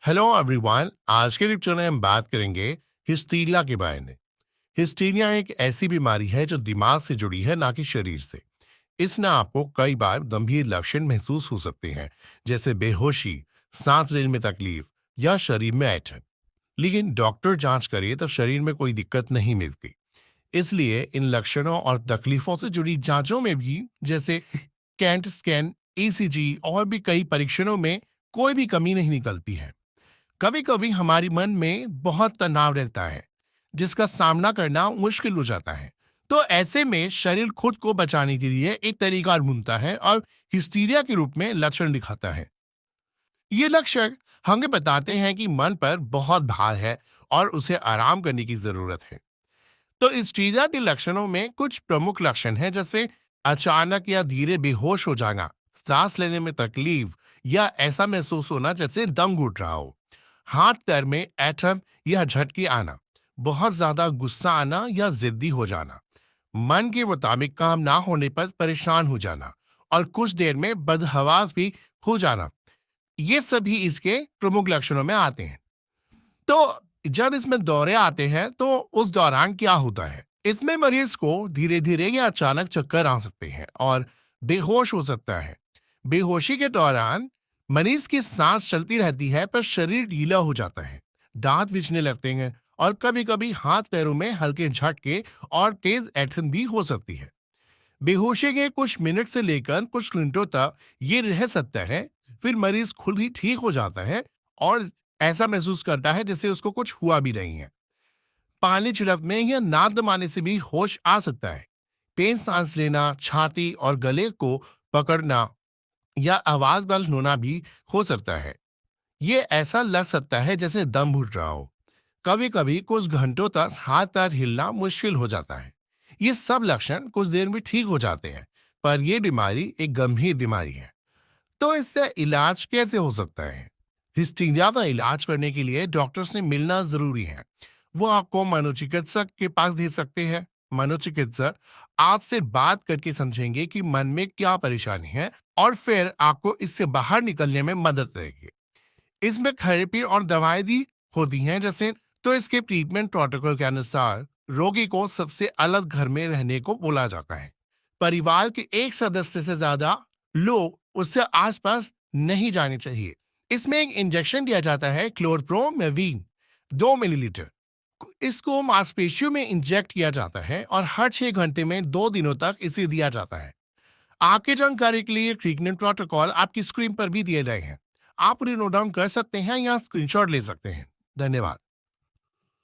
Hello everyone. आज के lecture में हम बात करेंगे हिस्टीरिया के बारे में। हिस्टीरिया एक ऐसी बीमारी है जो दिमाग से जुड़ी है, ना कि शरीर से। इसमें आपको कई बार गंभीर लक्षण महसूस हो सकते हैं, जैसे बेहोशी, सांस लेने में तकलीफ या शरीर में ऐंठन। लेकिन डॉक्टर जांच करे तो शरीर में कोई दिक्कत नहीं मिलती। इसलिए इन लक्षणों और तकलीफों से जुड़ी जांचों में भी, जैसे कैंट स्कैन, ईसीजी और भी कई परीक्षणों में कोई भी कमी नहीं निकलती है। कभी कभी हमारी मन में बहुत तनाव रहता है, जिसका सामना करना मुश्किल हो जाता है। तो ऐसे में शरीर खुद को बचाने के लिए एक तरीका ढूंढता है और हिस्टीरिया के रूप में लक्षण दिखाता है। ये लक्षण हमें बताते हैं कि मन पर बहुत भार है और उसे आराम करने की जरूरत है। तो हिस्टीरिया के लक्षणों में कुछ प्रमुख लक्षण हैं, जैसे अचानक या धीरे बेहोश हो जाना, सांस लेने में तकलीफ या ऐसा महसूस होना जैसे दम घुट रहा हो, हाथ पैर में ऐंठन या झटके आना, बहुत ज्यादा गुस्सा आना या जिद्दी हो जाना, मन के मुताबिक काम ना होने पर परेशान हो जाना और कुछ देर में बदहवास भी हो जाना। ये सभी इसके प्रमुख लक्षणों में आते हैं। तो जब इसमें दौरे आते हैं तो उस दौरान क्या होता है? इसमें मरीज को धीरे धीरे या अचानक चक्कर आ सकते हैं और बेहोश हो सकता है। बेहोशी के दौरान मरीज की सांस चलती रहती है, पर शरीर ढीला हो जाता है, दांत बिछने लगते हैं और कभी कभी हाथ पैरों में हल्के झटके और तेज ऐंठन भी हो सकती है। बेहोशी के कुछ मिनट से लेकर कुछ घंटों तक ये रह सकता है। फिर मरीज खुद ही ठीक हो जाता है और ऐसा महसूस करता है जैसे उसको कुछ हुआ भी नहीं है। पानी छिड़कने या नाक दबाने से भी होश आ सकता है। तेज सांस लेना, छाती और गले को पकड़ना या आवाज बंद होना भी हो सकता है। ये ऐसा लग सकता है जैसे दम घुट रहा हो। कभी कभी कुछ घंटों तक हाथ पैर हिलना मुश्किल हो जाता है। ये सब लक्षण कुछ देर में ठीक हो जाते हैं, पर यह बीमारी एक गंभीर बीमारी है। तो इससे इलाज कैसे हो सकता है? हिस्टीरिया का इलाज करने के लिए डॉक्टर से मिलना जरूरी है। वो आपको मनोचिकित्सक के पास दे सकते हैं। मनोचिकित्सक आपसे बात करके समझेंगे कि मन में क्या परेशानी है और फिर आपको इससे बाहर निकलने में मदद करेंगे। इसमें थेरेपी और दवाएं भी होती हैं, जैसे तो इसके ट्रीटमेंट प्रोटोकॉल के अनुसार रोगी को सबसे अलग घर में रहने को बोला जाता है। परिवार के एक सदस्य से ज्यादा लोग उससे आसपास नहीं जाने चाहिए। इसमें एक इंजेक्शन दिया जाता है, क्लोरप्रोमेविन, 2 मिलीलीटर। इसको मांसपेशियों में इंजेक्ट किया जाता है और हर 6 घंटे में 2 दिनों तक इसे दिया जाता है। आपकी जानकारी के लिए ट्रीटमेंट प्रोटोकॉल आपकी स्क्रीन पर भी दिए गए हैं। आप उन्हें नोट डाउन कर सकते हैं या स्क्रीनशॉट ले सकते हैं। धन्यवाद।